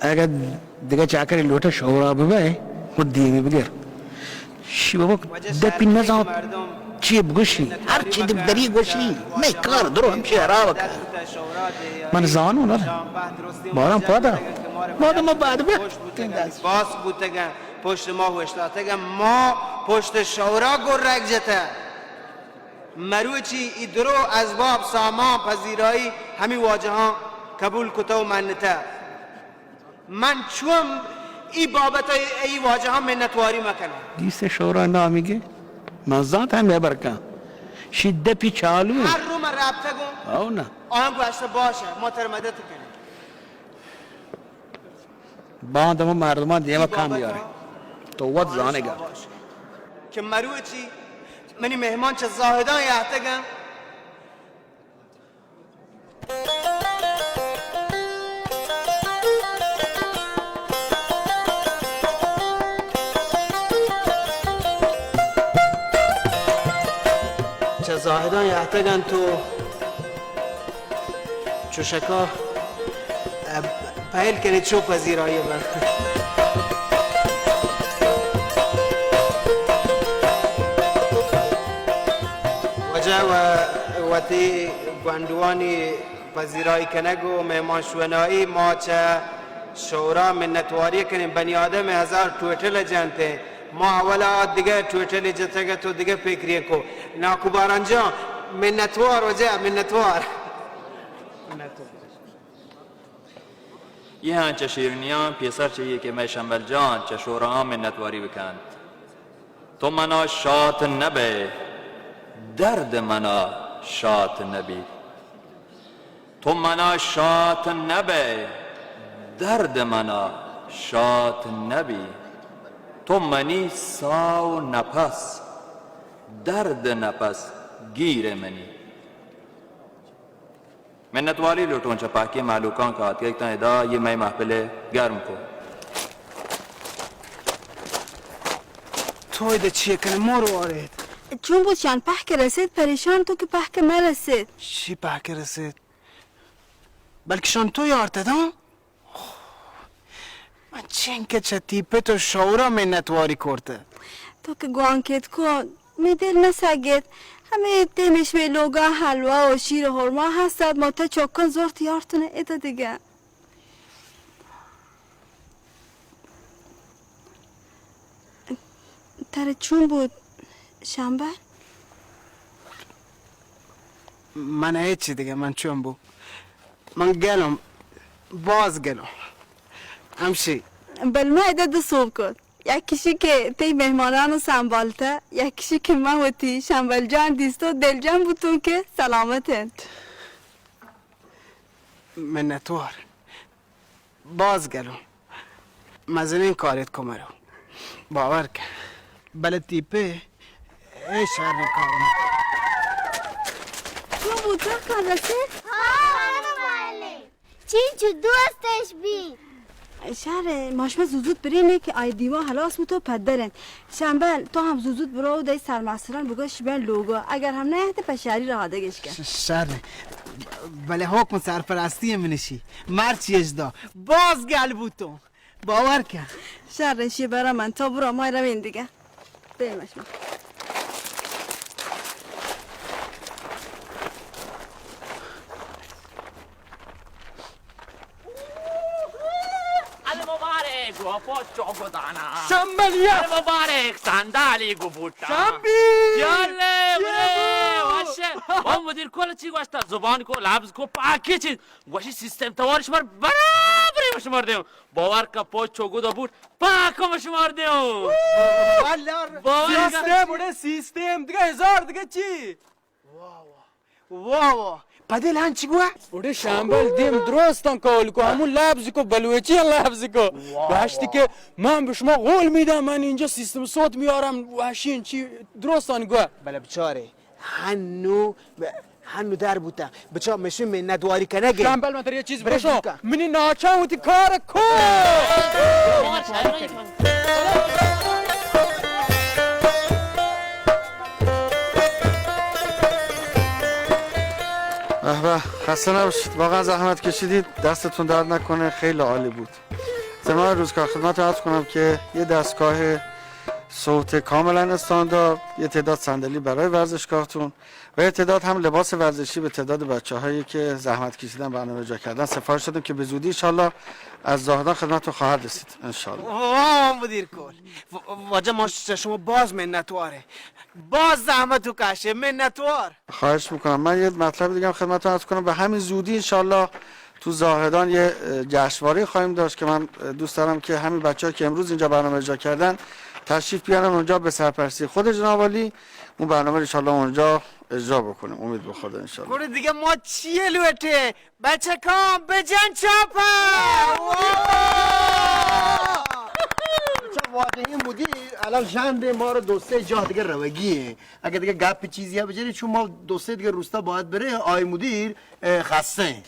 اگر دیگه چاکری لوटा شورا ببه خود دیگه بگیر شی بابا دپی نزا چی بگوشی هر چی داری گوشی نه کار درو همشه را بکن من زانو نه بارم پادا ما بعد به باس بوتگن پشت ما وشتاتگن ما پشت شورا گرگ جته مروچی ای درو اسباب سامان پذیرایی همی واجه ها قبول کتا و منته من چوم ای بابت ای واجه ها منتواری مکنم دیست شورا نامیگه من ذات هم ببرکم شده پی چالو هر رو من رابطه گم او نه آن گوشته باشه ما تر مدد کنیم باند ما مردمان دیگه ما کام بیاره تو وقت زانه گا که مروچی منی مهمان چه زاهدان یحتگم چه زاهدان یحتگن تو چوشکا پهل کنید چو پذیرایی بر وجه و تی گوندوانی پذیرایی کنگو مهمان شونایی ما چه شورا منتواری کنیم بنی آدم هزار تویتر جنته ما اولا دیگه تویتر جتگه تو دیگه فکریه کو ناکو بارانجا منتوار وجه منتوار یه هنچه شیرینیان پیسر چه که می شنبل جان چه شورا منتواری بکند تو منا شات نبه درد منا شات نبی تو منا شات نبه درد منا شات نبی تو منی ساو نفس درد نفس گیر منی منتواری لوٹون چپاکی معلوکان کا آتی ایک ادا یہ میں محفل گرم کو توی ده چیه کنه ما رو آرید چون بود شان پهک رسید پریشان تو که پهک مرسید چی پهک رسید بلکه شان توی آرتدان من چنکه چه تیپه تو شورا منتواری کرده تو که گوانکت کن می دل نسگید همه دیمش به لوگا حلوا و شیر و هرما هستد ما تا چوکن زور تیارتونه ایده دیگه تره چون بود شنبه؟ من هیچی دیگه من چون بود من گلم باز گلم همشی بل ما ایده دو صوب کن یکیشی که تی مهمانان رو سنبالته یکیشی که من و تی شنبل جان دیستو دل جان بودتون که سلامتن منتوار باز گلم مزنین کارت کمرو باور کن بله تیپه ای شهر کارم چون بود کار رسید؟ چین چو دوستش بین شهر ماشما زودزود برینه که آی دیما حلاس بود و پدرن شنبل تو هم زودزود برو و دای سرمستران بگوش بین لوگو اگر هم نه پس شهری را آدگش کن شهر بله حکم سرپرستی منشی مرچی اجدا باز گل بود تو باور کن شهر شی برا من تا برو ما روین دیگه بیمش ما شنبلیه مبارک صندلی گو بوتا شنبی یاله بره واشه با مدیر کل چی گوشتا زبان کو لفظ کو پاکی چیز گوشی سیستم توارش مر برابری مشمار دیو باور کا پوچ چوگو دا بود پاکو مشمار دیو سیستم بوده سیستم دیگه هزار دیگه چی واو پدل هن چی گوه اوده شنبل دیم درستان کول کو همون لفظی کو بلوچی لفظی کو واشتی که من به شما قول میدم من اینجا سیستم صوت میارم واشین چی درستان گو بله بچاره هنو در بوده بچه مشون من ندواری کنه گه شنبل من یه چیز بشو منی ناچه بودی کار کو خسته نباشید واقعا زحمت کشیدید دستتون درد نکنه خیلی عالی بود زمان روزگار خدمت عرض کنم که یه دستگاه صوت کاملا استاندارد، یه تعداد صندلی برای ورزشگاهتون و یه تعداد هم لباس ورزشی به تعداد بچه‌هایی که زحمت کشیدن برنامه اجرا کردن سفارش دادیم که به زودی انشالله از زاهدان خدمتتون خواهد رسید انشالله. واه مدیر کل واجه ما شما باز منتواره، باز زحمتو کشه منتوار. خواهش میکنم. من یه مطلب دیگه هم خدمتتون عرض کنم، به همین زودی انشالله تو زاهدان یه جشنواره خواهیم داشت که من دوست دارم که همین بچه‌ها که امروز اینجا برنامه اجرا کردن تشریف بیارن اونجا به سرپرستی خود جناب عالی اون برنامه رو انشالله اونجا اجرا بکنیم. امید به خدا انشالله. گوره دیگه ما چیه لوته بچه کام بجن چاپا. واقعی مدیر الان جند ما رو دو سه جا دیگه روگیه، اگه دیگه گپ چیزی ها بجنید چون ما دو سه دیگه روستا باید بره. آی مدیر خسته؟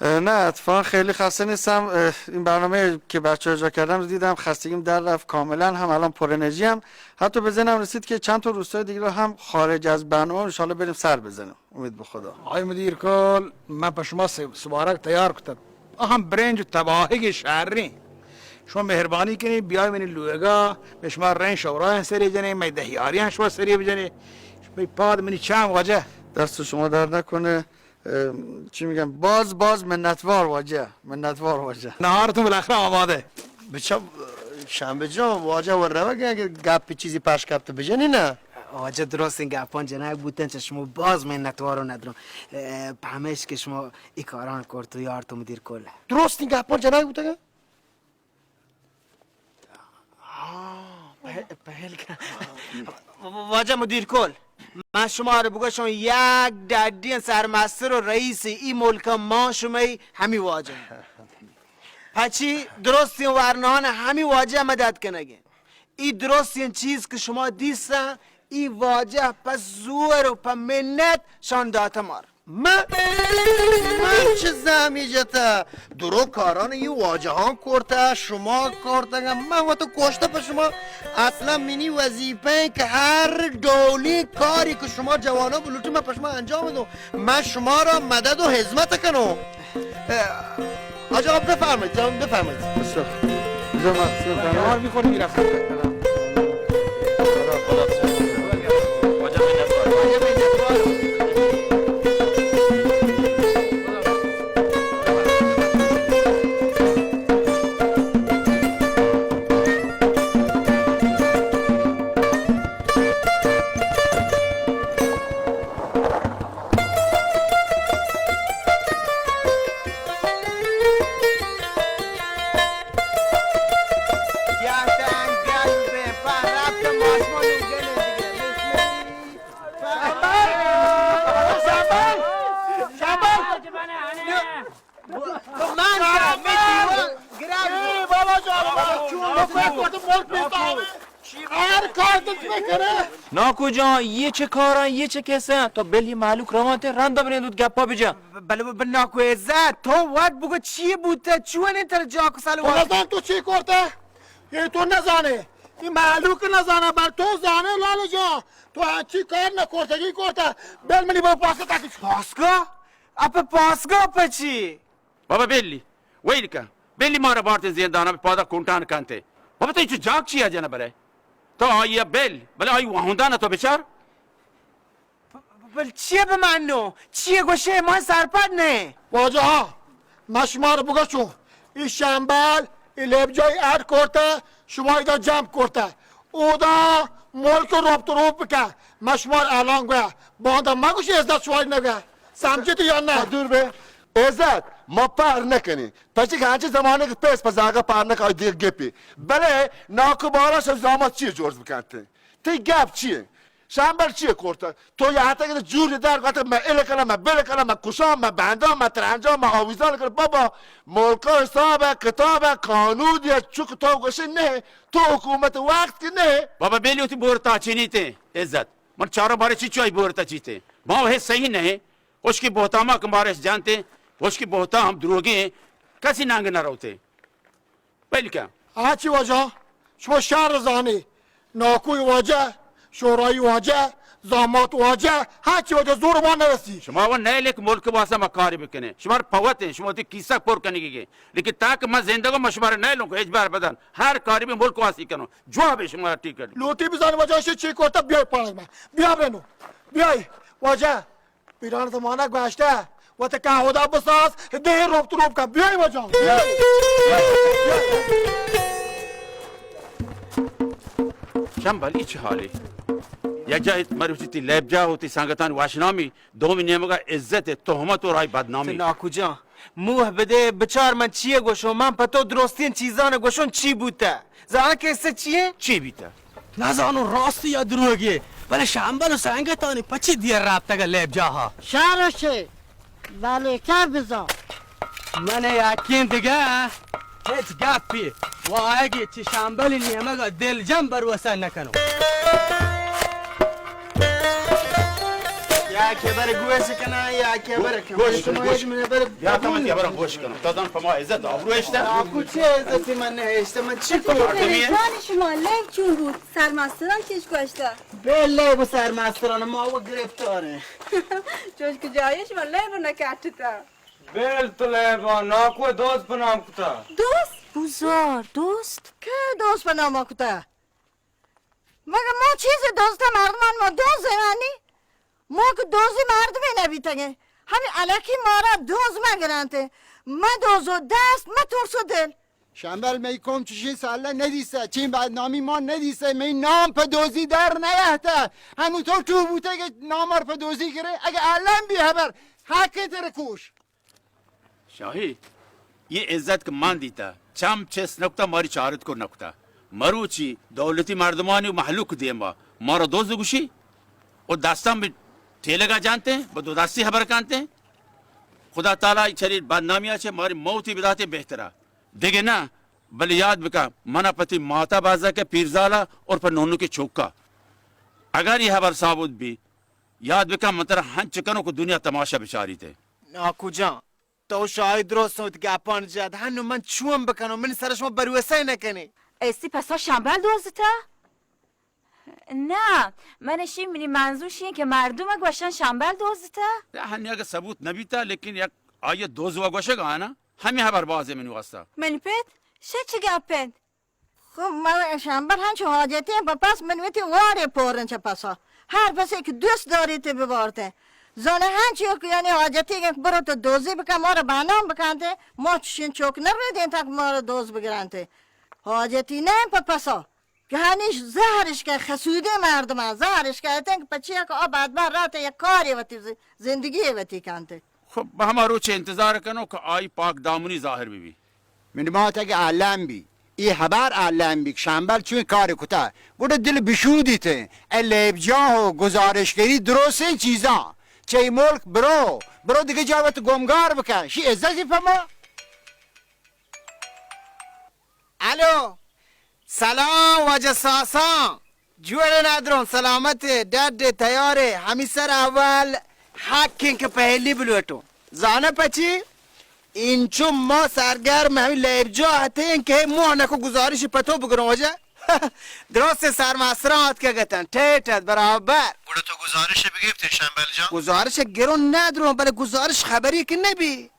نه اتفاقا خیلی خسته نیستم. این برنامه که بچه‌ها اجرا کردن رو دیدم خستگیم در رفت کاملا، هم الان پر انرژی ام. حتی به ذهنم رسید که چند تا روستای دیگه رو هم خارج از برنامه ان شاءالله بریم سر بزنیم. امید به خدا. آقای مدیر کل من به شما سوارک تیار کردم، هم برنج و تباهی شهری شما مهربانی کنید بیای من لوگا به شما رنج شورای سری جنه می دهیاری هم شما سری بجنه به پاد منی چم واجه دست شما در نکنه. چی میگم باز منتوار واجه نهارتون بالاخره آماده. بچه شنبه جان واجه و روگه اگه گپ چیزی پش کبت بجنی نه؟ واجه درست این گپان جنگ بودن چه شما باز منتوار رو ندارم پهمش که شما ای کاران کرد تو یار تو مدیر کل درست این گپان جنگ بودن؟ واجه مدیر کل من شما رو بگم شما یک دردین سرمستر و رئیس این ملک ما شمایی همی واجه پچی درست این ورنهان همی واجه مدد کنگه این درست این چیز که شما دیستن این واجه پس زور و پا منت شان داتا مار من چه زمیجته درو کاران این واجه ها کرده شما کرده من و تو کشته به شما اصلا منی وظیفه که هر دولی کاری که شما جوانا بلوٹی من پشما انجام دو من شما را مدد و حزمت کنم. آجا بفرمایید بفرمایید. نهار میخوری میرفتم ناکو جان یه چه کارن یه چه کسن تا بلی معلوک روانته رنده بریندود گپا بجا بله ناکو عزت تو وقت بگو چیه بوده چون این تر جا کسال نزان تو چی کرده؟ یه تو نزانه این معلوک نزانه بر تو زانه لاله جان تو هنچی کار نکردگی کرده بل منی با پاسگاه تکیش پاسگاه؟ اپا پاسگاه پا چی؟ بابا بلی ویل کن بلی ما را بارت زندانا به پادا کنتان کنته بابا تو اینچو جاک چیه جنه بره تو آیا بله آیا وحوندانه تو بچار بل چیه به من نو؟ چیه گوشه ما سرپد نه؟ واجه ها من شما رو بگو چون این شنبل این لب جای اد کرده شما ایدا جمع کرده او دا ملک رو روب بکن من شما رو اعلان گویا بانده مگوشی ازداد شما نگه سمجیدی یا نه؟ دور به عزت ما پر نکنی پس که هنچه زمانه که پیس پس آقا پر نکنی دیگه گپی بله ناکو باراش از زامت چیه جورز بکنته تی گپ چیه شنبر چیه کرده تو یه حتی که جوری در قطع من اله کنم من بله کنم من کشام من بندام من ترنجام من آویزان کنم بابا ملکا حسابه کتابه قانون یا چو کتاب گوشه نه تو حکومت وقت که نه بابا بلی تی بورتا چینی ته عزت من چارا باره چی چوی بورتا چیته ما وه صحیح نه उसकी बोहतामा के बारे से जानते उसकी बोहता हम द्रोगे कैसी नांग न रोते पहले क्या هرچی واجه شما شهر زانی ناکوی واجه شورای واجه زامات واجه هر چی واجه زور ما نرسی. شما و نه لیک ملک واسه ما کاری بکنه شما پوت ہے شما تی کیسا پر کنی گی لیکن تاکہ میں زندگی میں شما نه لوں هیچ بار بدن هر کاری به ملک واسی کنو جواب شما ٹیکٹ لوتی بزن واجه شی چی کوتا بیای پانگ ما بیا بنو بیای واجه پیران زمانه گذشته و تا که خدا بساز ده روب کا بیای واجه شنبل ای چه حالی یک جای مروتی تی لبجا و تی سنگتان واشنامی دومی نیمگا عزت تهمت و رای بدنامی ناکو جان موه بده بچار من چیه گوشو من پتو درستین چیزان گوشون چی بوده زانه که اسه چیه؟ چی بیتا نزانو راستی یا دروغی ولی شنبل و سنگتانی پچی دیر رابطه لیب جاها شهرشه ولی که بزا من یکین دیگه هیچ گپی و اگه چی شنبل نیمگا دل جم بر وسن نکنو یا که بره گوش کنه یا که بره گوش یا تمام یا برام گوش کنم دادن فما عزت آبرو اشته ناکو چه عزتی من نهشته من چی کنم جان شما لیب چون بود سرمستران کش گشته بله با سرمستران ما و گرفتاره چوش کجایی شما لیب نکرده تا بل تو لیبا ناکو دوست بنام کتا دوست؟ بزار دوست؟ که دوست به نام کتا؟ مگه ما چیز دوست مردمان ما دوست زمانی؟ ما که دوزی مردمی نبیتنگه همین علاکی ما را دوز مگرنته ما دوزو دست ما ترسو دل شنبل میکم چشی ساله ندیسه چین بدنامی ما ندیسه می نام پا دوزی در نیهته همونطور تو بوده که نامار پا دوزی گره اگه علم بی خبر حقی تر کوش شاهی یہ عزت که من دیتا چم چس نکتا ماری چارت کر نکتا مروچی دولتی مردمانی و محلوک دیما مارا دوز گوشی و دستان بھی ٹھیلے جانتے ہیں وہ دو دستی خبر کانتے ہیں خدا تعالیٰ شریر بدنامیاں چھے ماری موتی بداتے بہترا دیکھے نا بلی یاد بکا منا پتی ماتا بازا کے پیرزالا اور پر نونو کے چوکا اگر یہ خبر ثابت بھی یاد بکا منتر ہن چکنوں کو دنیا تماشا بچاری تے ناکو جان تو شاید درست نوت گپان جد هنو من چون بکنم من سر شما بروسه نکنی استی پس ها شنبل دوزته؟ نه منش این میری منظورش اینه که مردم اگه باشن شنبل دوزته؟ ہن اگر ثبوت نبی تا لیکن یک آیه دوز و گوشه گانا همین خبر بازه منو واسطا منی پت؟ چه گپت؟ خب ما شنبل هنچه حاجتی با پس منویتی واره پورن چه پسا هر پسی که دوست داری تی ببارته زانه هنچه که یعنی حاجتی که برو تو دوزی بکن ما رو بنام بکنده ما چشین چوک نردین تا ما رو دوز بگرنده حاجتی نه پا پسا که هنیش زهرش که خسوده مردم ها زهرش که ایتن که پچیه که آباد بر راته یک کاری وطی زندگی وطی کنده خب ہمارو چه انتظار کنو که آئی پاک دامنی ظاهر بی من ما تاگه علم بی ای خبر علم بی شنبل چون کاری کتا گوڑا دل بشودی ته لیب جاه و گزارشگری درست این چیزا چه ملک برو دیگه جاوت گمگار بکن شی عزتی پا ما الو سلام واجه ساسان جوڑ ندرون سلامت داد تیاره همی سر اول حقین که پهلی بلوتو زانه پچی اینچو ما سرگرم همین لیبجا حتی این که موه نکو گزارش پتو بگرم واجه درست سرمسرات که گتن تیتت برابر گوڑا تو گزارش بگیبتی شنبل جان گزارش گرون ندرون بله گزارش خبری که نبی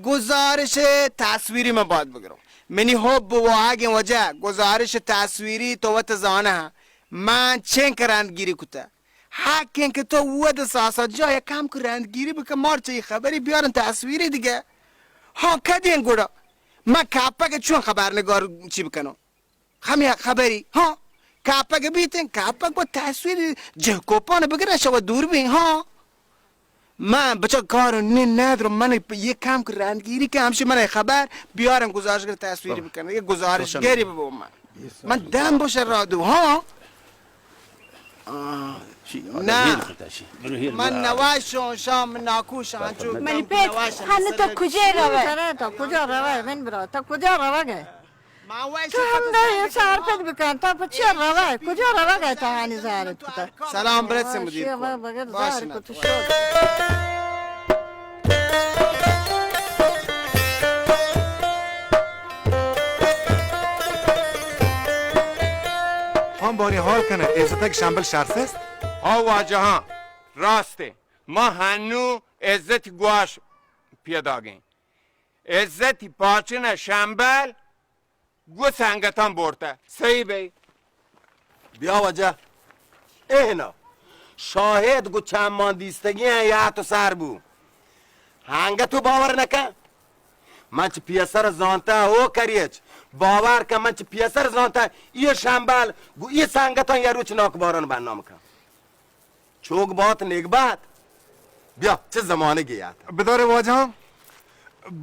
گزارش تصویری من باید بگرم منی حب و آگه وجه گزارش تصویری تو وقت زانه من چین که رندگیری کتا حقین که تو ود ساسا جای کم که رندگیری بکن مارچه خبری بیارن تصویری دیگه ها کدین گوڑا من کپا که چون خبرنگار چی بکنم همین خبری ها کپا که بیتن کپا با تصویر جهکوپانه بگرن شما دور بین ها من بچه کارو ندارم من یه کم که رندگیری که همشه من خبر بیارم گزارشگر تصویری بکنم یه گزارشگری ببو من دم باشه رادو ها نه من نواشون شام ناکوشم منی پت هنو تا کجا روه؟ تا کجا روه من برا تا کجا روه تو هم داری سرپت بکن تا پا چی روه کجا روه تا هنی زهرت کتا سلام برسیم مدیر باشه کتا شد هم باری حال کنه عزتک شنبل شرس است ها واجه ها راسته ما هنو عزت گواش پیداگین عزتی پاچن شنبل گو سنگتان برده صحیح بی بیا وجه اینا شاهد گو چند ماندیستگی یا تو سر بو هنگه تو باور نکن من چه پیسر زانتا او کریچ باور کن من چه پیسر زانتا یه شنبل گو یه سنگتان یه روچ ناک باران برنامه کن چوک بات نگبات بیا چه زمانه گیاد بدار واجه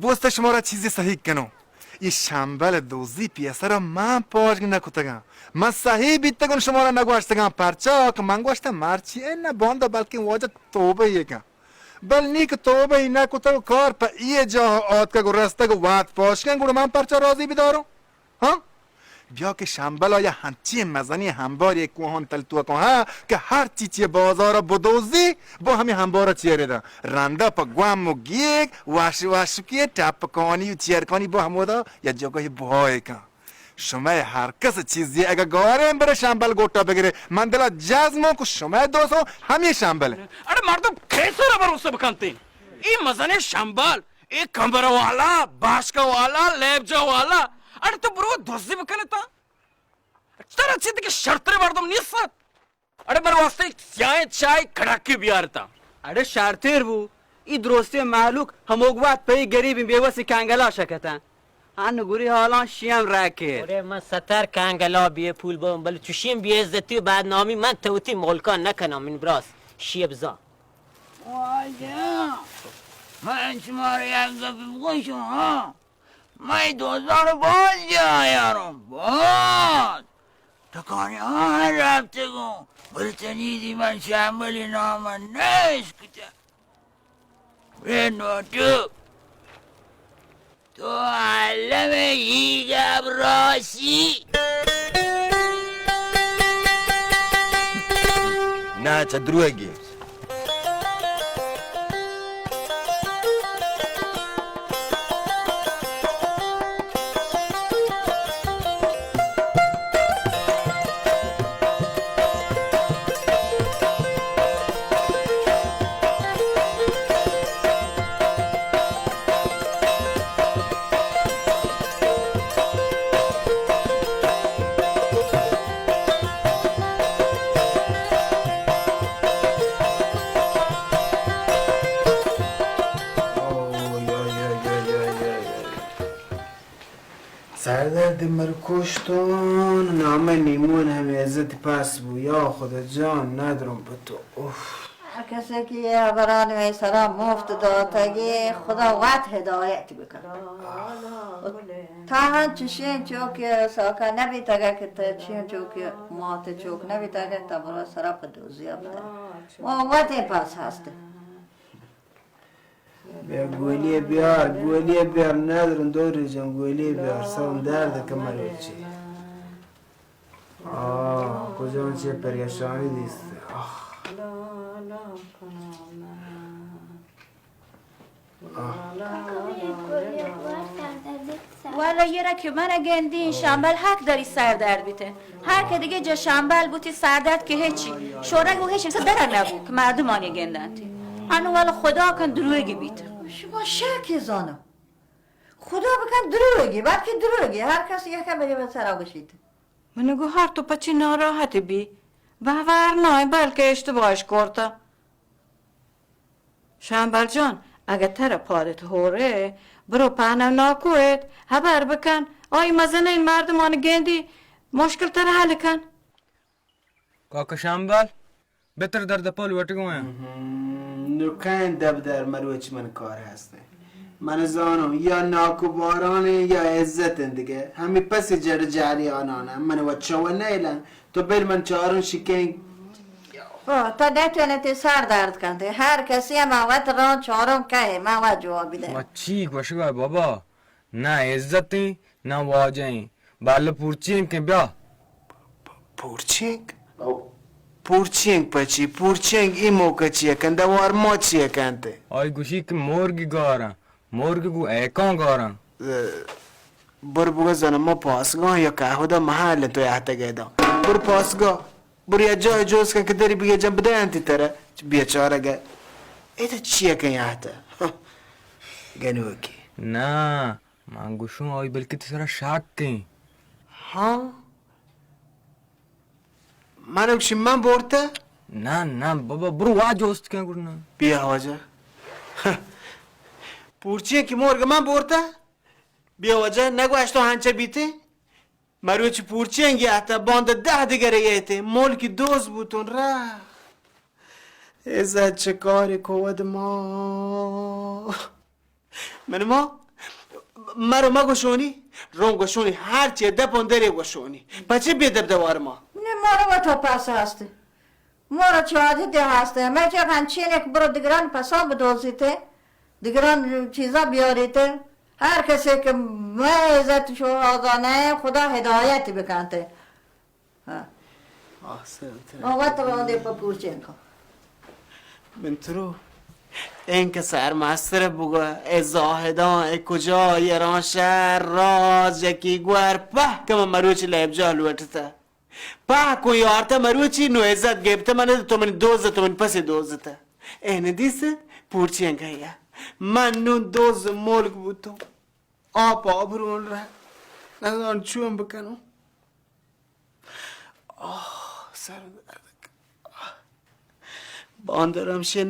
بوست شما را چیزی صحیح کنو این شنبل دوزی پیسه را من پاش نکوتگم من صحیح بیتگون شما را نگوشتگم پرچا که من گوشتم مرچی این نبانده بلکه واجه توبه یکم بل نیک توبه ای نکوتگو کار پا ایه جا آد که گو رسته گو وقت پاش کن گو من پرچا راضی بیدارم ها بیا که شنبل های همچی مزنی همبار یک کوهان تلتوه کن ها که هر چیچی بازار بدوزی با همین همبار چیره ده رنده پا گوام و گیگ واشو که تپ کانی و چیر کانی با همو ده یا جگاه بهای کن شما هر کس چیزی اگه گارم بره شنبل گوتا بگیره من دلا جزمو که شما دوستو همین شنبله अरे मर्दम कैसे रे भरोसे बकनते ये मजने शंबल ये कमर वाला बाश का वाला लेबजा वाला अरे तो बरो दोस्ती बकने ता तेरा चित के शर्त रे मर्दम निसत अरे बर वास्ते चाय चाय कड़ाके बियारता अरे शारतेर बू ई द्रोस्ते मालूक हमोगवात पे गरीब बेवसी कांगला शकता आन गुरी हालां शियम राके अरे मैं सतर कांगला बिये फूल बम बल चुशिम बिये इज्जती बाद नामी मैं तोती मोलका न कना min bras शियबजा واجه من شما رو یک دفعه بگوشم ها من 2005 یارم باز تکانی ها رفته گم بلتنیدی من شنبلی نامن نیست کتا بینو تو علم هیگب راسی نه چه دروگی سردرد مرکشتون نامه نیمون همه عزت پس بو یا خدا جان ندارم به تو هر کسی که یه بران و سلام مفت دادتگی خدا وقت هدایت بکن تا هم چشین چوک ساکا نبیتگه که تا چین چوک مات چوک نبیتگه تا برای سراپ دوزی بده ما وقت پس هسته بیا گولیه بیار ندارم دوری جان گولیه بیار سرم درد کمر چی کجا چه پریشانی دیسته والا یه را که من گندی شنبل حق داری سردرد بیته هر که دیگه جا شنبل بودی سردرد که هیچی شورک و هیچ چیزا درن نبود که مردم آنی گندنتی هنو والا خدا کن دروگی بیته شما شکی زانم خدا بکن دروگی بلکه دروگی هر کسی یکه بگه به سرا بشید منگو هر تو پچی ناراحتی بی باور نای بلکه اشتباهش کرده شنبل جان اگه تر پادت هوره برو پهنم ناکویت حبر بکن آی مزنه این مردمان گندی مشکل تر حل کن کاکا شنبل بهتر درد پال وٹگو ہیں نکن دب در مروچ من کار هسته من زانم یا ناکو بارانه یا عزتن دیگه همی پس جری آنانه من وچه و نیلن تو بر من چارون شکن تا نتونه تی سر درد کنده هر کسی هم وقت ران چهارم که من وقت جواب بیده ما چی گوشگاه بابا نه عزتی نه واجهی بله پورچینگ که بیا پورچینگ؟ پورچینگ پچی پورچینگ این موقع چیه کنده وار ما چیه کنده آی گوشی که مرگی گارن مرگی گو ایکان گارن برو بگو زنم ما پاسگاه یا که دا محل تو یحته گیدم برو پاسگاه برو یه جای جوز کن که داری بگه جن بده انتی تره بیچاره گه ایتا چیه که یه حتا گنوکی نه من گوشم آی بلکه تو سر شک کن ها منو کشی من برده نه بابا برو واجه است کن گرنه بیا واجه پورچیه که مرگ من برده بیا واجه نگو اشتو هنچه بیته مروی چی پورچیه انگی حتی باند 10 دیگره یهته ملکی دوز بودون را ازت چه کاری کود ما من ما مرو ما گوشونی روم گوشونی هرچی دپون داری گوشونی بچه بیدب دوار ما نه ما رو تو پس هستی ما رو چه عادتی هسته من چه هنچینه که برو دیگران پسا بدوزیته دیگران چیزا بیاریته هر کسی که ما عزت شو آگانه خدا هدایتی بکنته آقا تو رانده پا پورچین کن بنترو این که سرمستر بگو ای زاهدان ای کجا ایران شهر راز یکی گوهر په که من مروچی لیب جالوٹتا په کو یارتا مروچی نو عزت گیبتا من تو من دوزه تو من پسی دوزتا اینه دیسه پورچین گیا من نون دوز ملک بودم آب برون را ندان چون بکنم سرم دردک باندارم شیه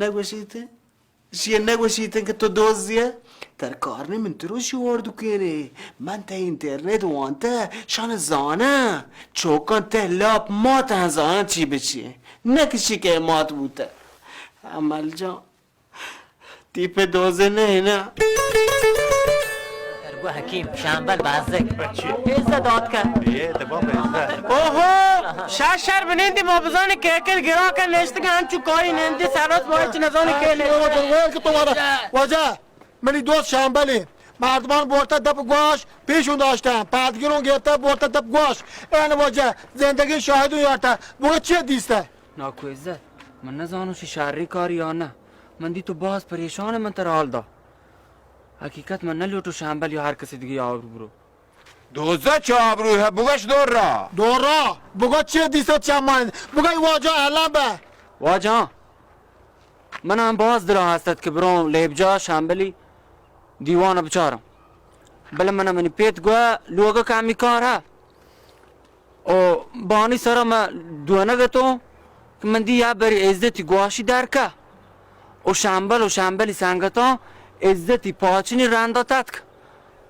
نگوشیتن که تو دوزیه در کارنه من تروشی وردو کنه من تا اینترنت وانتا شان زانه چوکان ته لاب ما تا زانه چی بچیه نکشی که مات بوده عمل جان تیپ دوزه نه ارگو حکیم شنبل بازک عزت داد کرد اوهو شاشر بنندی مابزان که کل گرا کن نشته که همچو کاری نندی سرات باید چی نزانی که نشته واجه منی دوست شنبلی مردمان برتا دپ گوش پیشون داشتن پدگیرون گرفته برتا دپ گوش این واجه زندگی شاهدون یارتا بگه چیه دیسته ناکو عزت من نزانو چی شهری کاری یا نه من دی تو باز پریشان من تر حال دا حقیقت من نلیوتو شنبل یا هر کسی دیگه آبرو برو دوزه چه آبروه بگش دور را بگه چیه دیسته چه من بگه واجه اعلام به واجه من هم باز دلا هستد که برام لیبجا شنبلی دیوانه بچارم بله منی پیت گوه لوگه کمی کار ها او بانی سرا ما دوانه گتو که من دی یا بری عزتی گواشی درکه و شنبلی سنگتا عزتی پاچینی رنده تتک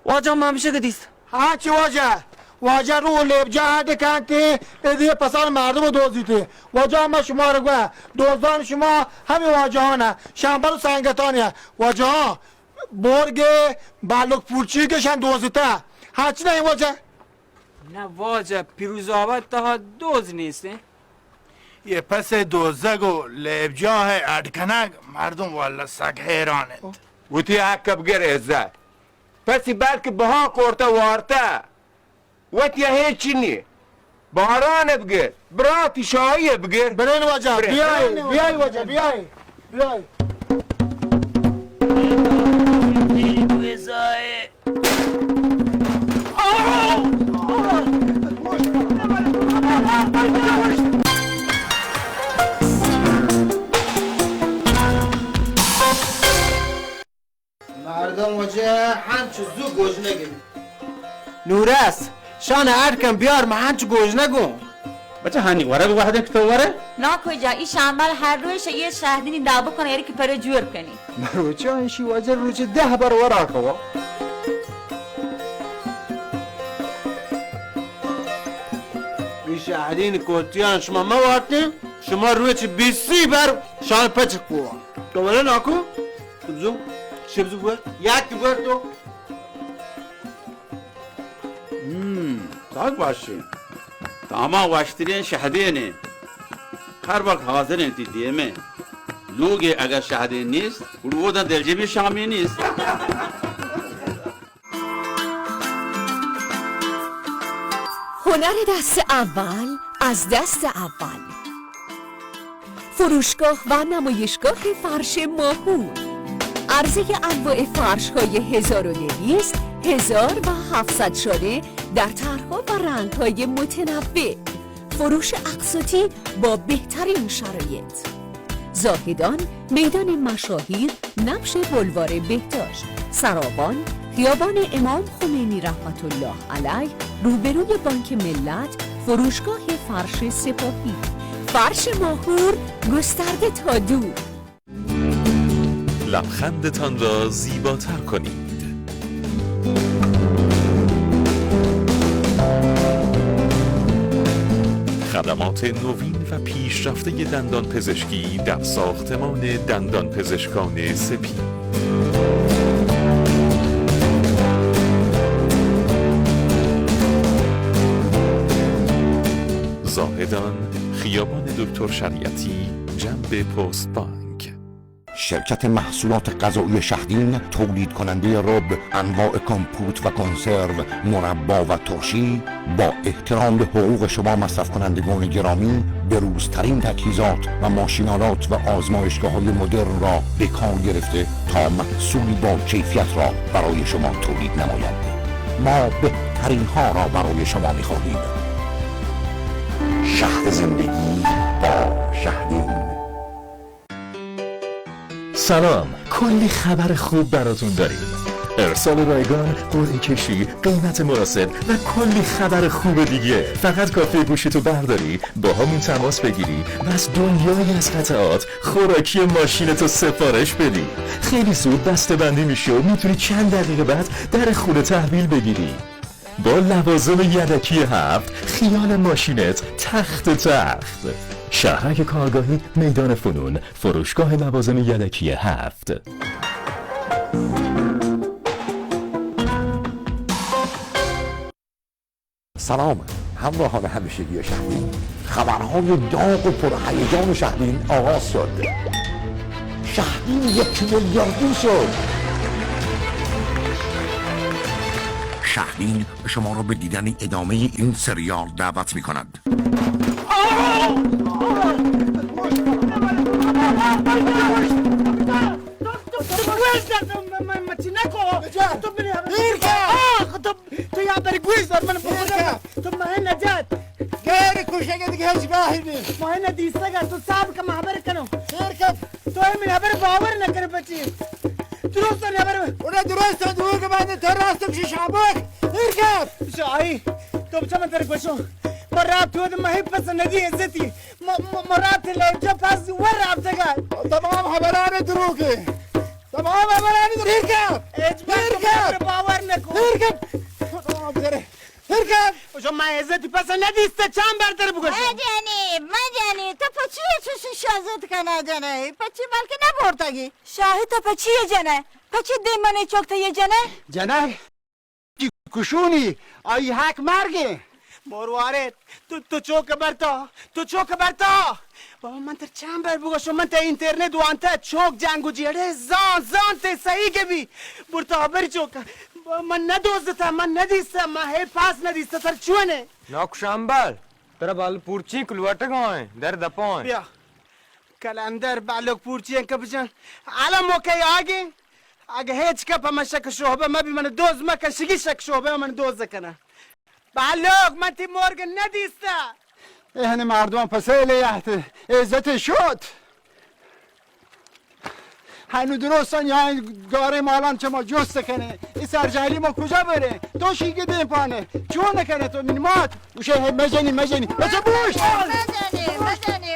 واجه هم همیشه که دیست ها چی واجه رو لیبجا هده کنتی ادیه پسان مردم رو دوزیتی واجه هم شما رو گوه دوزدان شما همین واجه هانه شنبل و سنگتانیه واجه ها برگ بلوک پورچی کشن دوزیته هرچی نه این واجه نه واجه پیروز آباد تا دوز نیست یه پس دوزگ و لیبجاه ادکنگ مردم والا سگ حیرانه وتی حق بگر عزت پسی بلکه بها کورته وارته وتی هیچی نی باران بگر براتی شاهی بگر برین واجه بیای واجه بیای مردم واجه همچو زو گوش نگیم نورس شان ارکم بیار ما همچو گوش نگم بچه هنی وره بوحده که تو وره؟ نا کجا این شنبل هر رویش یه شهدینی دعوا کنه یعنی که پره جور کنی مروچه اینشی واجه روچه 10 بار ورا کوا این شهدین کوتیان شما ما وارتیم شما روچه 20 بار شان پچک بوا دوباره ناکو بزو شبزو بوا یک بار تو تاک باشی تاما واشترین شهدینه هر وقت حاضرین تی دیمه لوگ اگر شهدین نیست او دا دلجبی شامی نیست هنر دست اول از دست اول فروشگاه و نمایشگاه فرش ماهور عرضه انواع فرش های 1200 1700 شده در طرح‌ها و رنگ‌های متنوع فروش اقساطی با بهترین شرایط. زاهدان، میدان مشاهیر، نبش بلوار بهداشت، سرابان، خیابان امام خمینی رحمت الله علیه، روبروی بانک ملت، فروشگاه فرش سپاهی. فرش ماهور، گسترده تا دور. لبخندتان را زیباتر کنید. خدمات نوین و پیشرفته دندان پزشکی در ساختمان دندان پزشکان سپید. زاهدان، خیابان دکتر شریعتی، جنب پست بانک. شرکت محصولات غذایی شهدین تولید کننده رب، انواع کامپوت و کنسرو، مربا و ترشی با احترام به حقوق شما مصرف کنندگان گرامی به روزترین تجهیزات و ماشینالات و آزمایشگاه‌های مدرن را به کار گرفته تا محصولی با کیفیت را برای شما تولید نماید. ما بهترین ها را برای شما می‌خواهیم. شهد زندگی با شهدین. سلام، کلی خبر خوب براتون داریم. ارسال رایگان، قرعه کشی، قیمت مناسب و کلی خبر خوب دیگه. فقط کافیه گوشیتو برداری، با همون تماس بگیری، بس دنیایی از قطعات خوراکی ماشینتو سفارش بدی. خیلی زود بسته بندی میشه و میتونی چند دقیقه بعد در خونه تحویل بگیری. با لوازم یدکی 7 خیال ماشینت تخت. شهرک کارگاهی، میدان فنون، فروشگاه لوازم یدکی 7. سلام همراهان همیشگی شهدین. خبرهای داغ و پرهیجان شهدین آغاز شد. شهدین 1 میلیاردی شد. شهدین شما را به دیدن ادامه این سریال دعوت می کند. تو یا بری گویز دار من بخدا تو ماه نجات غیر کوشش دیگه هیچ راهی نیست. ماه ندیسته گر تو صاحب کا محبر کنو شرکت تو من خبر باور نکنه بچی درست نه خبر اون درست دور که بعد تو راست میشه شابک شرکت شاهی تو بچا من درگوشو مرات تو ما هی پس ندی عزتی مرات لجا پس ور ابتگال تمام خبران دروغه تمام خبران دروغه شرکت باور نکن شرکت هرکم شما ما عزتی پس ندیسته چند برتر بگوشم مجانی تو پچیه چوشی شازت کنه جنه پچی بلکه نبورتگی شاهی تو پچیه جنه پچی دیمانه چوکتا یه جنه جنه کشونی آی حق مرگه مروارد تو چوک برتا بابا من تر چند بر بگوشم من تا اینترنت وانتا چوک جنگو جیره زان ته صحیح که بی برتا بری چوک من ندوزدم من ندیستم من هی پاس ندیسته سر چونه ناکشنبل ترا بال پورچی کلوٹ گایں در دپان بیا کلندر بالک پورچی انکا بجن الان موقعی اگه هیچ کپ من شک شعبه ما بی من دوز مکن شگی شک شعبه من دوز کنه بالک من تی مرگ ندیسته این مردم پسه لیحت عزت شد هنو درستان یا گاره مالان چه ما جست کنه این سرجهلی ما کجا بره تو شیگه دیم پانه چون نکنه تو منمات وشه مجنی بچه بوش مجنی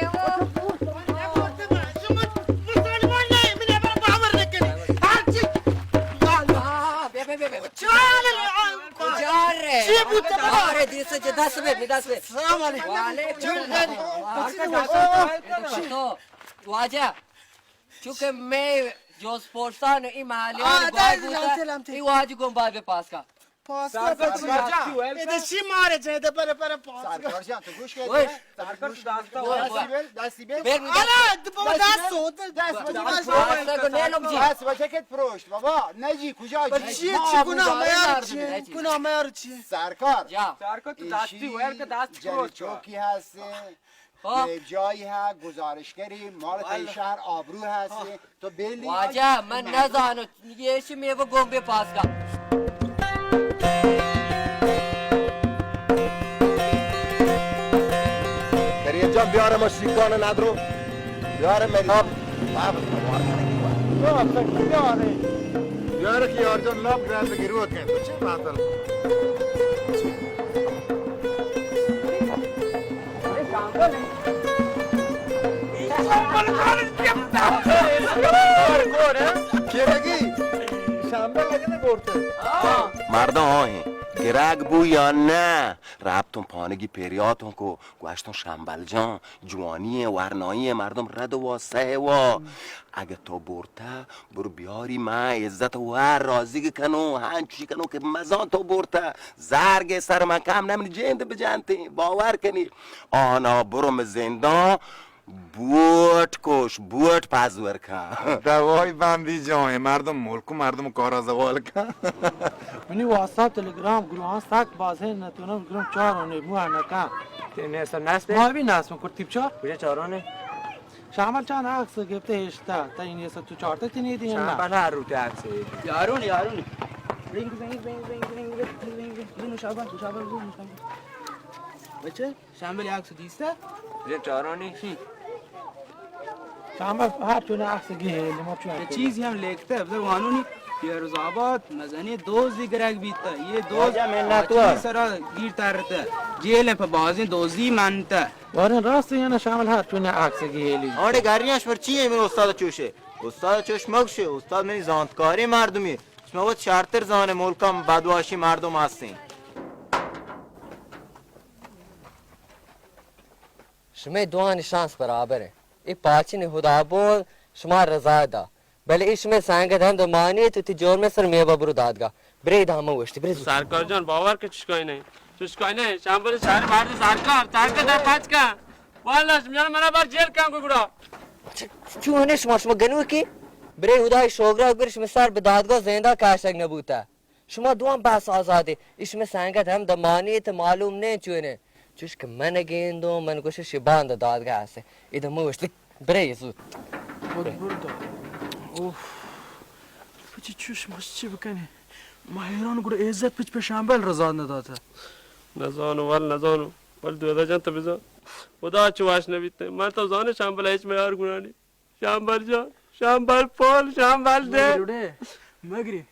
چی بود آره دیسه دست به سلام علیکم تو واجه چونکه می جز پرستان این محلی ها گواه بوده این واجه گم باید به پاسکا پاسکا ایده چی ماره چه ایده پر پاسکا سرکار جان تو گوش کردی سرکار تو دستی بیل آلا بابا دست بچکت پروشت بابا نجی کجا چی گناه میار چی سرکار تو دستی ویر که دست پروشت چوکی هستی جایی ها گزارشگری مال تای شهر آبرو هستی تو بیلی واجه من نزانو یه چی میوه گم به پاسکا جان بیاره ما شیکان ندرو بیاره مریاب بیاره که یار جان لاب گرد بگیرو کن تو چه بحثل که بگی؟ شنبه لگه برده مردم های گرگ بو یا نه ربطون پانگی پریاتون کو گوشتون شنبل جان جوانی ورنایی مردم رد و واسه و اگه تو برته برو بیاری ما عزت و راضی کنو هنچی کنو که مزان تو برته زرگ سر من کم نمینی جنده بجنتی باور کنی آنا برو زندان بوت کش بوت پزور کن دوای بندی جان مردم ملک و مردم کار از اول کن منی واتساپ تلگرام گروه ساک باز ہے نتونم گروه چارونه مو نکم نه سر نسبه ما بی نسبه کرتیب چار کجا چارانه شامل چند عکس گرفته هشتا تا این یسا تو چارتا تینی دیگه نه شامل هر روته عکسه یارونی رینگ شابان بچه شامل عکس دیسته کجا چارانی شامل هر چونه عکس گیه ما چون چیزی هم لیکته بذار قانونی پیروز آباد مزنی دوزی گرگ بیتا یه دوز آچی سرا گیر ترته جیل پا بازی دوزی منته وارن راست یا نه شامل هر چونه عکس گیه آره گریانش بر چیه من استاد چوشه استاد چوش مگشه استاد منی زانتکاری مردمی شما باید شرطر زان ملکم بدواشی مردم هستین شما دوان شانس برابره ای پاچین خدا بود شما رضا دا بله ای شما سنگت هم دمانی تو تی جور میں سر میوه برو دادگاه بری دامه وشتی بری سرکار جان باور که چشکایی نه چشکایی نه شنبه شهر مرد سرکار در پچ کن والا میان منا بر جیل کن گوگرا چونه شما گنو کی بری خدای شوگرا گرش میں سر به دادگاه زنده کاشک نبوتا شما دوام بس آزاده ای شما سنگت هم دمانی تو معلوم نه چونه چوش که من گیندو من گوشه شبان دادگاه هسته ای دمه وشتی بری زود اوف پچی چوش ماش چی بکنی ما حیران گروه عزت پچ به شنبل رضا نداده نزانو ول دودا جان تبزا خدا چواش نبیته من تو زان شنبل هیچ میار گونانی شنبل جان شنبل پول شنبل ده مگری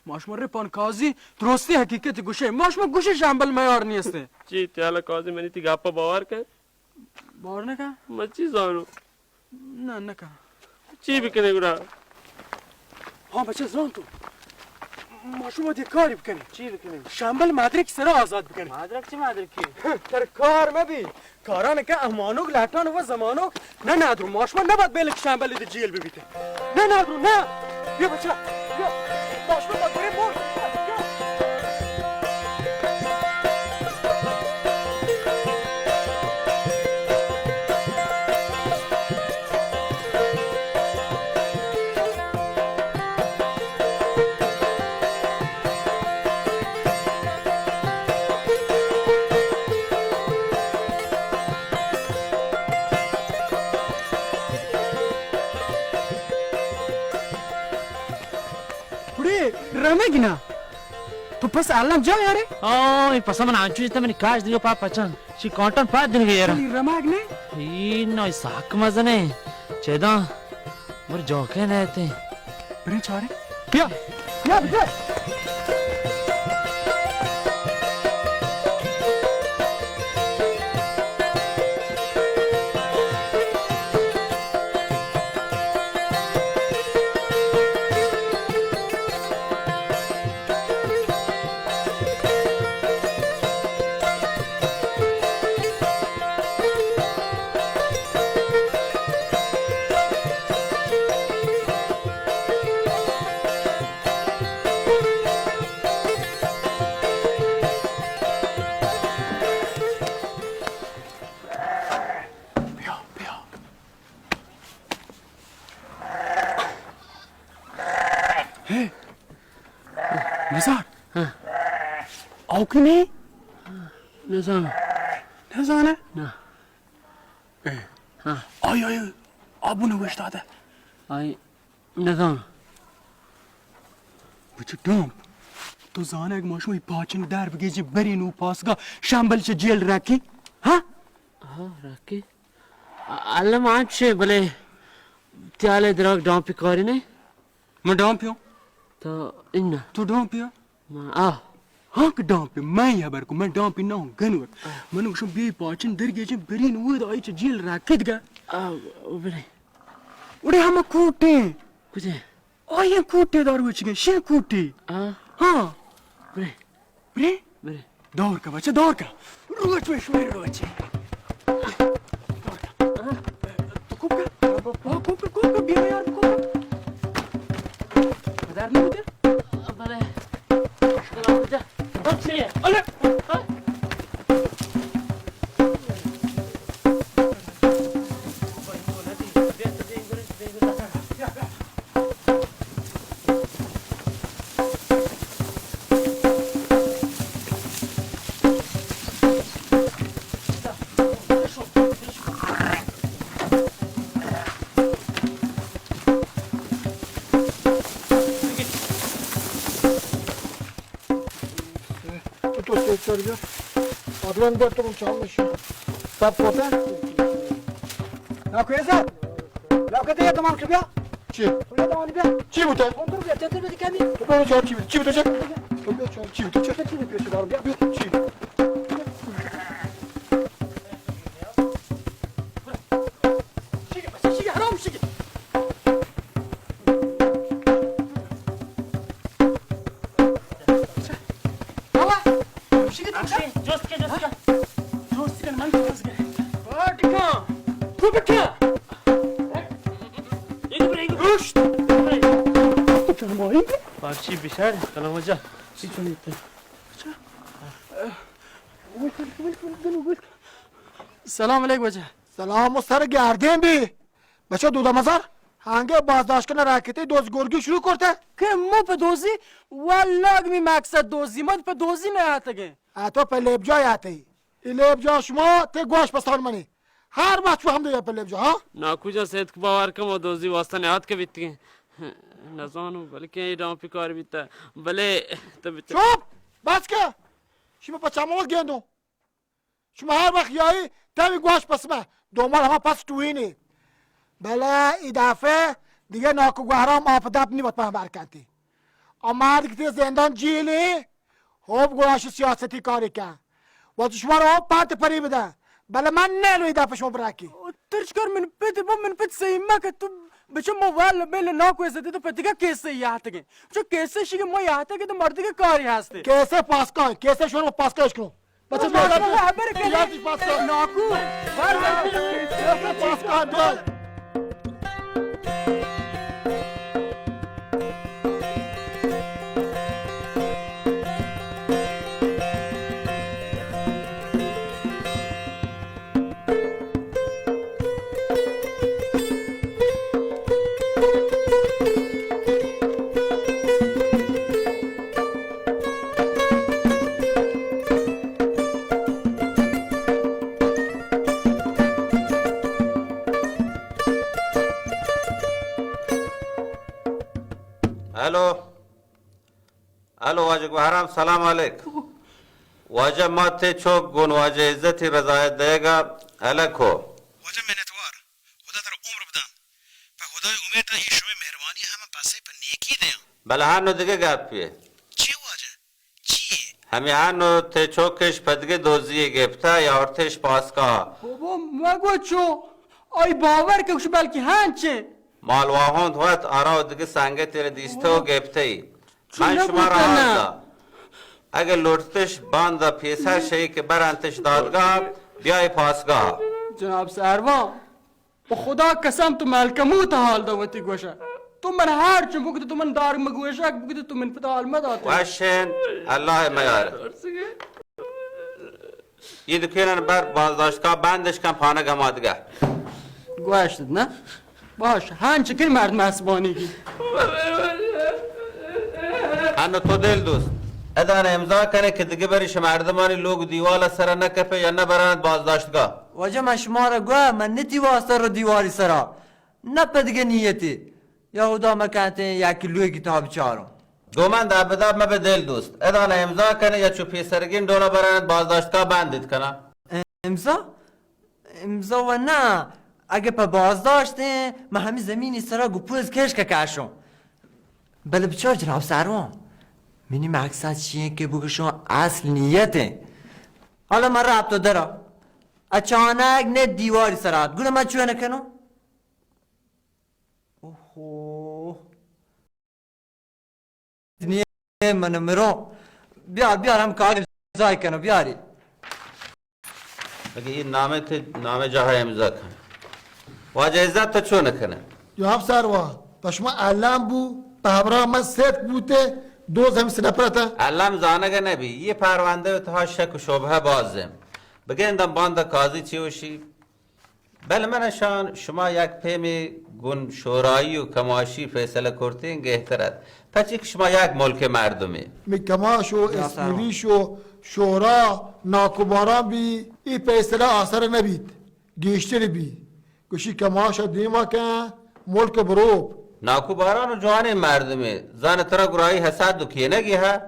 ماشمر پان کازی درستی حقیقت گوشه ماشما گوشه شنبل میار نیسته چی تیالا کازی منی تی گپا باور کن باور نکن ما چی زانو نه نکن چی بکنه گورا ها بچه زان تو ماشو باید کاری بکنی چی بکنی؟ شنبل مدرک سر آزاد بکنی مدرک چی مدرکی؟ در کار مبی کارانه که احمانوک لحتان و زمانوک نه ندرو ماشما نباید بیلک شنبل ده جیل ببیته نه ندرو نه بیا بچه بیا ماشما باید بریم مرد رمگنا تو پس علم جا یاره آه پس من آنچوی تا منی کاش دیگه پا پچن چی کانتون پا دیگه یاره رمگ نه این نای ساک مزنه چیدا مر جوکه نه تی بریم چاره بیا بیا نزار آوکی نه؟ نزانه؟ نه آی آبونو وش داده آی نزان بچه دام تو زانه اگه ماشموی پاچن در بگیجی برین او پاسگاه شنبلش جیل رکی؟ ها؟ رکی؟ علم عن چه بله تیاله دراغ دامپی کاری نه मैं डांपियो تا این तू डांपियो آه हाँ कि डांपियो मैं यहाँ बर को मैं डांपी ना हूँ गनवर मैंने कुछ भी पाचन दर गए जब बरीन वो तो आई जेल रखत गा बले उड़े हम कूटे कुछ आये कूटे दार वो चिके शे कूटे हाँ बले बरे बले दौर का बच्चा दौर का रोज में शुरू रोज तो कूप का बिया यार कूप मदार नहीं होते बले चलो जा बच्चे अरे آدم دار تو چهار میشه سب کوته ناکویزه لاکته یه تمام کبیا چی کجا تمام بیا چی بوده اون بیا تتر بدی کمی تو برو جان چی بوده چه چی بوده چه چی پیش دارم بیا بیا چی شیگه حرام شیگه جست که جست کن من جست کن بارتیکا تو بکن اینو بره اینو گوشت تو کنم با این باشی بیشتر کنم جا چی چونی تو سلام علیک بچه سلام مستر گردین بی بچه دودا مزار هنگه بازداشت کنه راکتی دوز گرگی شروع کرده که مو په دوزی والله می مقصد دوزی ما په دوزی نه آتگه تو په لیبجا آتی این لیبجا شما ته گوش پستان منی هر وقت هم دیگه په لیبجا ها نا کجا سید که باور کم و دوزی واسطه نهاد که بیتی نزانو بلکه این دام پی کار بیتا بله چوب بس که شما پچامو گندو شما هر وقت یایی تاوی گوش پسمه دومال همه پس توینی بله ای دفعه دیگه ناکو گوهرام آفدب نیمت به هم برکنتی اما دیگه زندان جیلی خوب گوهاش سیاستی کاری کن و شما رو پانت پری بده بله من نلو ای دفعه شما براکی ترشکر من پیت با من پیت سیما که تو بچه موال بیل ناکو ازدی تو پتیگه کیسه یاتگه بچه کیسه شیگه ما یاتگه تو مردی که کاری هسته کیسه پاس کن کیسه شما پاس کنش کنو بچه خبر کنی ناکو کیسه پاس کن الو الو واجه گوهرام سلام علیک واجه ما ته چوک گون واجه عزتی رضایت دیگا الکو واجه منتوار خدا در عمر بدم و خدای امید این شما مهربانی همه پسه پر نیکی دیم بله هنو دیگه گپیه چی واجه چی همی هنو ته چوکش پدگه دوزیه گفته یا ارتش پاسکا بابا مگو چو آی باور که بلکه هنچه مالواهند وقت آرا دیگه سنگه تیر دیسته و گفته ای من شما را آزا اگه لرتش باندا پیسر شایی که برانتش دادگاه بیای پاسگاه جناب سروان با خدا قسم تو ملکمو تا حال دوتی گوشه تو من هر چون بگید تو من دار مگوشه بگید تو من پتا حال مداته وشن الله میاره یه دکیرن بر بازداشتگاه بندش کن پانه گمادگاه گوشتد نه؟ باش هنچه که مرد مسبانیگی هنو تو دل دوست ادان امضا کنه که دیگه بریش مردمانی لوگ دیوالا سر نکپه یا نبرند بازداشتگاه واجه من شما را گوه من نتی واسه رو دیواری سرا نه پا دیگه نیتی یهودا مکنته یکی لوی کتاب چارم گومن در بداب ما به دل دوست ادان امضا کنه یا چوپی سرگین دولا برند بازداشتگاه بندید کنه امضا؟ امضا و نه اگه پا بازداشته من همین زمینی سرا گپوز کش که کشم بله بچه جناب سروان منی مقصد چیه که بگشون اصل نیته حالا من ربطو دارم اچانک نه دیواری سرات گونه من چوه نکنم اوه نیه من مرو بیار هم کار امضای کنم بیاری بگه این نامه جاهای امضا کن واجه عزت تو چون نکنه جناب سروان تا شما علم بو به همراه من صدق بوده دوز هم سنپرتا علم زانگه نبی یه پرونده و تها شک و شبهه بازم بگه اندم باند قاضی چی وشی بله منشان شما یک پیم گون شورایی و کماشی فیصله کرتین گهترد پچی که شما یک ملک مردمی می کماش و اسمیریش و شورا ناکوباران بی ای فیصله آثر نبید گیشتر بی گوشی کماش دیما که ملک بروب ناکوباران و جوان مردمی زان ترا گرایی حسد دو کیه نگی ها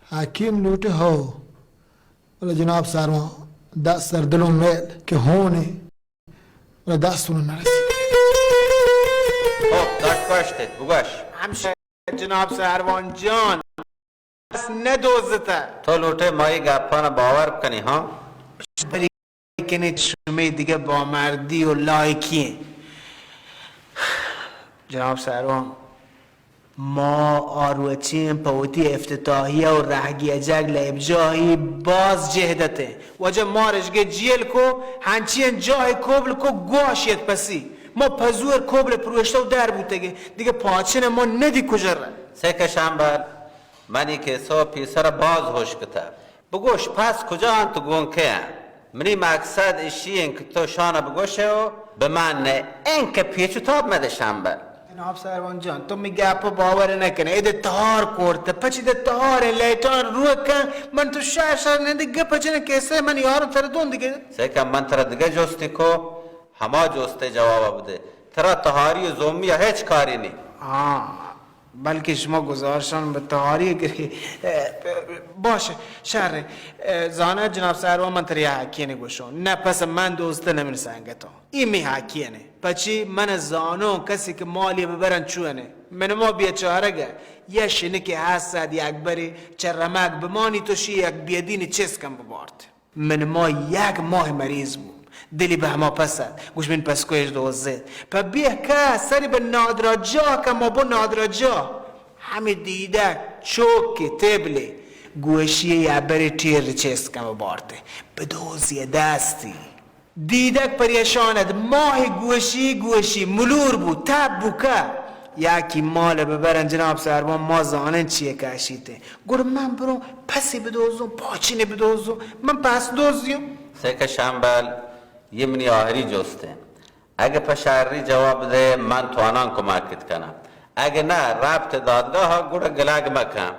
حکیم نوته ها ولی جناب سروان دست در دلون میل که هونه ولی دستون نرسید خب داشت باشتید بگوش همشه جناب سروان جان بس ندوزته تو لوته مایی گپانا باور کنی ها بری کنید شمی دیگه با مردی و لایکیه جناب سروان ما آروچیم پوتی افتتاحیه و رهگی جگ لابجاهی باز جهدته وجه مارشگه جیل کو هنچین جای کبل کو گواشیت پسی ما پزور کبل پروشته و در بودتگه دیگه پاچین ما ندی کجره سکه شنبر منی که سو پیسر باز هوش کتا بگوش پس کجا هم تو گونکه هم منی مقصد اشی این که تو شانه بگوشه و به من نه این که پیچو تاب مده شنبر جناب سروان جان تو میگه اپا باور نکنه ایده تهار کرده پچی ده تهاره لیتان روی کن من تو شهر نده گپا جنه کسه من یارم تر دون دیگه سکه من تر دیگه جستی کو همه جسته جواب بده ترا تهاری و زومی هیچ کاری نی بلکه شما گزارشان به تهاری گری باشه شهر زانه جناب سروان من تری حکیه نگوشون نه پس من دوسته نمین سنگتو این می حکیه نه پچی من زانو کسی که مالی ببرن چونه من ما بیچارگه یه شنه که حسد یک بری چرمک بمانی توشی یک بیدین چسکم ببارد من ما یک ماه مریض بود دلی به همه پسد گوش من پس کویش دوزید پا بیه که سری به نادراجا که ما با نادراجا همه دیده چوکی تبلی گوشی یه بری تیر چسکم بارده به دوزی دستی دیدک پریشاند ماه گوشی ملور بود تب بوکه یکی مال ببرن جناب سروان ما زانن چیه کشیده گوره من برو پسی بدوزم پاچینه بدوزم من پس دوزیم سکه شنبل یه منی آهری جسته اگه پشاری جواب ده من توانان کمکت کنم اگه نه ربط دادگاه ها گوره گلگ مکم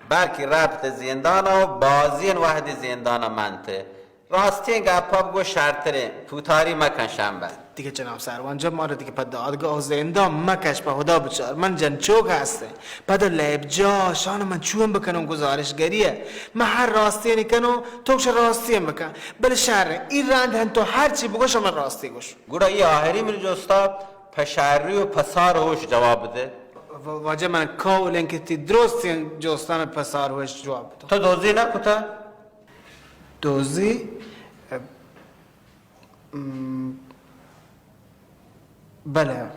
بلکه ربط زندان و بازین وحد زندان منته راستی این گپا بگو شرطره پوتاری مکن شنبه دیگه جناب سروان جا ما رو دیگه پا دادگاه و زندان مکش پا خدا بچار من جنچوک هسته پا در لیب جا شان من چون بکنم گزارشگریه من هر راستی نکنم توکش راستی بکن بله شهر این رند هن تو هر چی بگوش من راستی گوش گوره ای آهری من جستا پشاری و پسار هوش جواب ده واجه من کولن که تی درستی جستان پسار هوش جواب بده تو دوزی نکتا؟ دوزی؟ بله